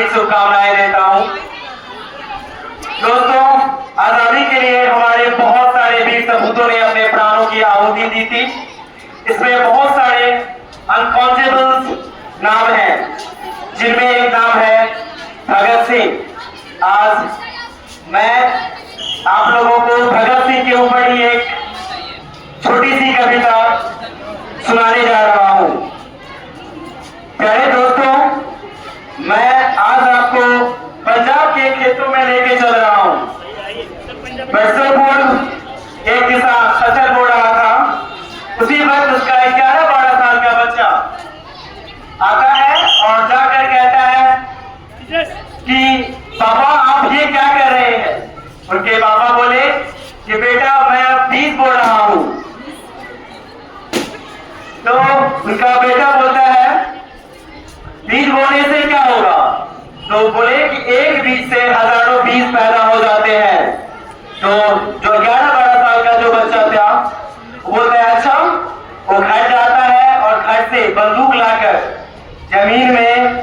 हार्दिक शुभकामनाएं देता हूं। दोस्तों, आजादी के लिए हमारे बहुत सारे वीर सपूतों ने अपने प्राणों की आहुति दी थी। इसमें बहुत सारे अनकाउंटेबल नाम हैं, जिनमें एक नाम है भगत सिंह। आज मैं आप लोगों को भगत सिंह के ऊपर ही एक छोटी सी कविता सुनाने जा रहा हूं। प्यारे दोस्तों, मैं आज आपको पंजाब के खेतों में लेके चल रहा हूं। बरसों पूर्व एक किसान फसल बो रहा था। उसी वक्त उसका 11-12 साल का बच्चा आता है और जाकर कहता है कि पापा आप ये क्या कर रहे हैं। उनके पापा बोले कि बेटा मैं अब बीज बो रहा हूं। तो उनका बेटा बोलता है बीज बोने से क्या होगा। तो बोले कि एक बीज से हजारों बीज पैदा हो जाते हैं। तो जो 11-12 साल का जो बच्चा था वो बोलता है अच्छा। वो घर जाता है और घर से बंदूक लाकर जमीन में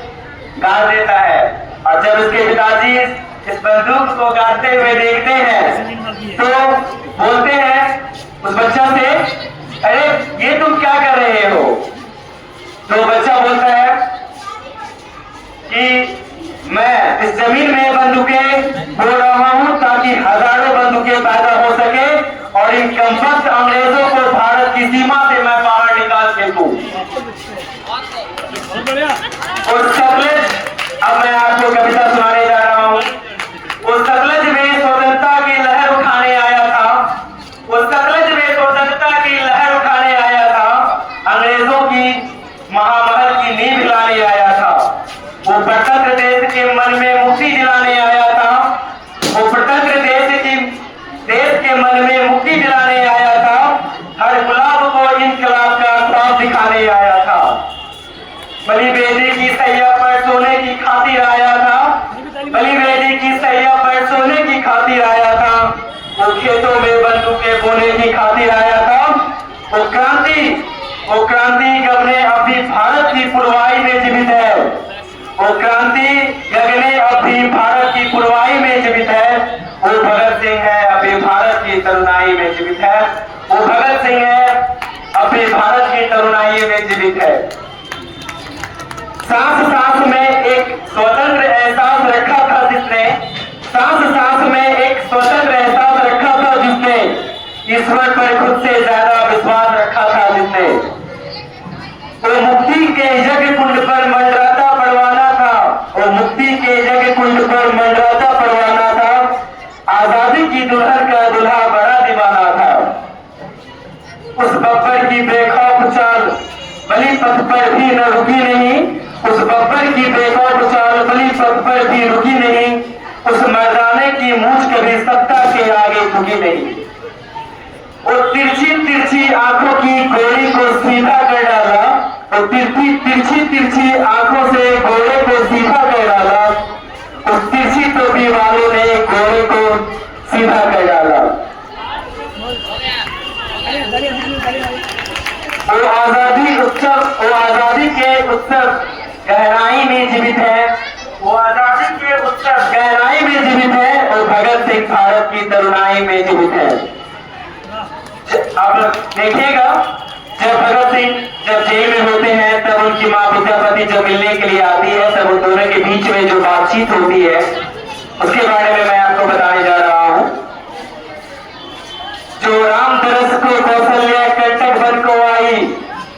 गाड़ देता है। और जब उसके पिताजी इस बंदूक को गाड़ते हुए देखते हैं तो बोलते हैं उस बच्चा से, अरे ये तुम क्या कर रहे हो। तो बच्चा बोलता है कि मैं इस जमीन में बंदूकें बो रहा हूं ताकि हजारों बंदूकें पैदा हो सके और इन कमबख्त अंग्रेजों को भारत की सीमा से मैं बाहर निकाल फेंकूं। उस सतलज, अब मैं आपको कविता सुनाने जा रहा हूं। उस सतलज में स्वतंत्रता की लहर उठाने आया था। उस सतलज में स्वतंत्रता की लहर उठाने आया था। अंग्रेजों की महामहल की नींव हिलाने आया था। वो प्रतंत्र देश के मन में मुक्ति दिलाने आया था। वो प्रतंत्र देश के मन में मुक्ति दिलाने आया था। हर गुलाब को इनकलाब का ख्वाब दिखाने आया था। बलि बेदी की सैया पर सोने की खातिर आया था। बलि बेदी की सैया पर सोने की खातिर आया था। वो खेतों में बंदूकें बोने की खातिर आया था। वो क्रांति गगने अब भी भारत की पुरवाई में जीवित है। वो क्रांति गगने अब भी भारत की पुरवाई में जीवित है। वो भगत सिंह है अभी भारत की तरुणाई में जीवित है। वो भगत सिंह है अभी भारत की तरुणाई में जीवित है। सांस सांस में एक स्वतंत्र एहसास रखा था जिसने, सांस सांस में एक स्वतंत्र एहसास रखा था जिसने, ईश्वर पर खुद से ज्यादा विश्वास रखा था जिसने। वो मुक्ति के यज्ञ कुंड पर मंडराता परवाना था। वो मुक्ति के यज्ञ कुंड पर मंडराता परवाना था। आजादी की दुल्हन का दूल्हा बड़ा दीवाना था। उस बब्बर की बेखौफ चाल बलि पथ पर भी न रुकी नहीं। उस बब्बर की बेखौफ चाल बलि पथ पर भी रुकी नहीं। उस मर्दाने की मूंछ कभी सत्ता के आगे झुकी नहीं। वो तिरछी तिरछी आंखों की गोली को सीधा कर डाला। वो तिरछी आंखों से घोड़े को सीधा कर डाला। उस तिरछी टोपी वालों ने घोड़े को सीधा कर डाला। वो आजादी के उत्सव गहराई में जीवित है। वो आजादी के उत्सव गहराई में जीवित है और भगत सिंह भारत की तरुणाई में जीवित है। आप देखिएगा, जब भगत सिंह जब जेल में होते हैं तब उनकी मां विद्यापति जब मिलने के लिए आती है तब उन दोनों के बीच में जो बातचीत होती है उसके बारे में मैं आपको बताने जा रहा हूं। जो राम दरस को कौशल्या कंटक बन को आई,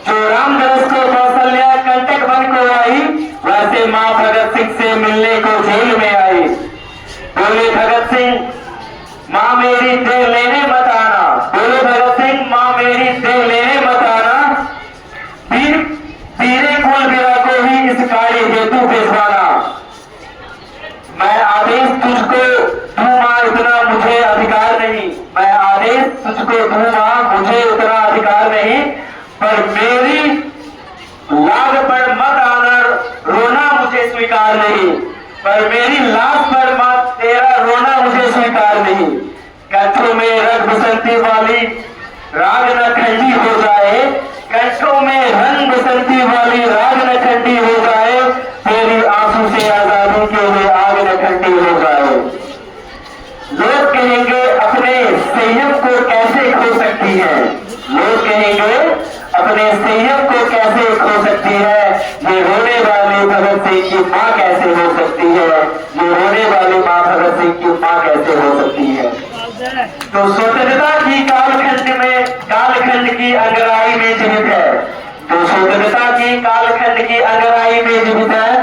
जो राम दरस को कौशल्या कंटक बन को आई, वैसे मां भगत सिंह से मिलने को जेल में आई। बोले भगत सिंह मां मेरी देर लेने मत आना। बोले भगत सिंह मां मेरी देर लेने मत आना। पीरे कुल बिरा को ही इस कार्य हेतु भेजवाना। मैं आदेश तुझको दूंगा इतना मुझे अधिकार नहीं। मैं आदेश तुझको दूंगा मुझे उतना अधिकार नहीं। पर मेरी लाज पर मत आना रोना मुझे स्वीकार नहीं। पर मेरी लाज पर मत तेरा रोना मुझे स्वीकार नहीं। कंठों में रंग बसंती वाली राग न ठंडी हो जाए। कंठों में रंग बसंती वाली राग न ठंडी हो जाए। तेरी आंसू से आजादी के अपने संयम को कैसे खो सकती है, ये रोने वाली भगत सिंह की माँ कैसे हो सकती है, ये रोने वाली माँ भगत सिंह की माँ कैसे हो सकती है। तो स्वतंत्रता की कालखंड की अंगराई में जीवित है, तो स्वतंत्रता की कालखंड की अंगराई में जीवित है,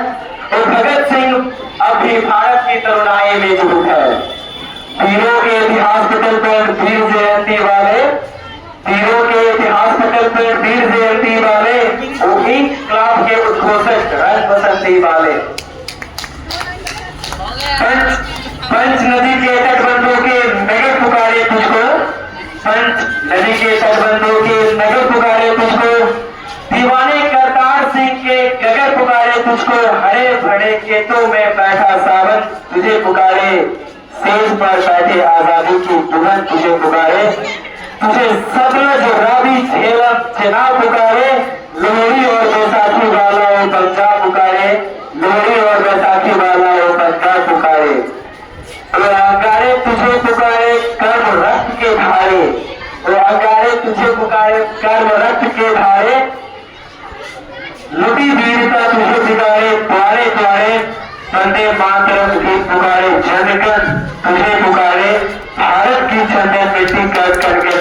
और भगत सिंह अब भी भारत की तरुणाई में जीवित है। वीरों के इतिहास पटल पर वीर जयंती वाले, वीरों के इतिहास पटल पर वीर जयंती वाले, वो इंकलाब के उद्घोषक रंग बसंती वाले। पंच नदी के तटबंधों के नगर पुकारे तुझको, पंच नदी के तटबंधों के नगर पुकारे तुझको, दीवाने करतार सिंह के गगर पुकारे तुझको, हरे भरे खेतों में बैठा सावन तुझे पुकारे, सेज पर बैठे आजादी की दुल्हन तुझे पुकारे, तुझे सतलज रावी झेलम चेनाब पुकारे, लोहड़ी और बैसाखी वाला वो पंजाब पुकारे, लोहड़ी और बैसाखी वाला वो पंजाब पुकारे, और अंगारे तुझे पुकारे कर्म रक्त के धारे, और अंगारे तुझे पुकारे कर्म रक्त के धारे, लुटी वीरता तुझे पुकारे द्वारे द्वारे, वंदे मातरम गीत पुकारे जनगण तुझे पुकारे, भारत की चंदन मिट्टी कर करके